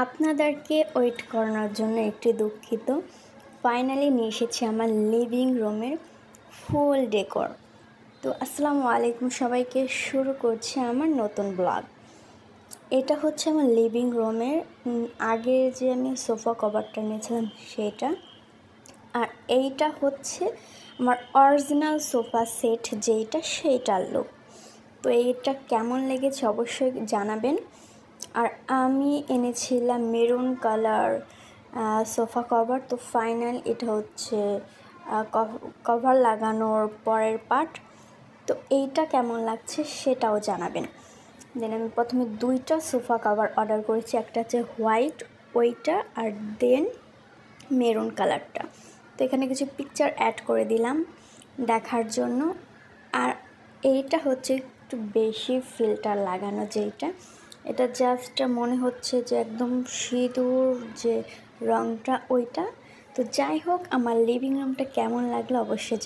আপনাদেরকে ওয়েট করানোর জন্য একটু দুঃখিত। ফাইনালি নিয়ে এসেছি আমার লিভিং রুমের ফুল ডেকর। তো আসসালামু আলাইকুম সবাইকে, শুরু করছি আমার নতুন ব্লগ। এটা হচ্ছে আমার লিভিং রুমের আগে যে আমি সোফা কভারটা নিয়েছিলাম সেটা, আর এইটা হচ্ছে আমার অরিজিনাল সোফা সেট যেইটা, সেইটার লুক। তো এইটা কেমন লেগেছে অবশ্যই জানাবেন। আর আমি এনেছিলাম মেরুন কালার সোফা কভার। তো ফাইনাল এটা হচ্ছে কভার লাগানোর পরের পার্ট। তো এইটা কেমন লাগছে সেটাও জানাবেন। দেন আমি প্রথমে দুইটা সোফা কভার অর্ডার করেছি, একটা হচ্ছে হোয়াইট ওইটা, আর দেন মেরুন কালারটা। তো এখানে কিছু পিকচার অ্যাড করে দিলাম দেখার জন্য। আর এইটা হচ্ছে একটু বেশি ফিল্টার লাগানো, যেইটা এটা জাস্ট মনে হচ্ছে যে একদম সিঁদুর যে রঙটা ওইটা। তো যাই হোক, আমার লিভিং রুমটা কেমন লাগলো অবশ্যই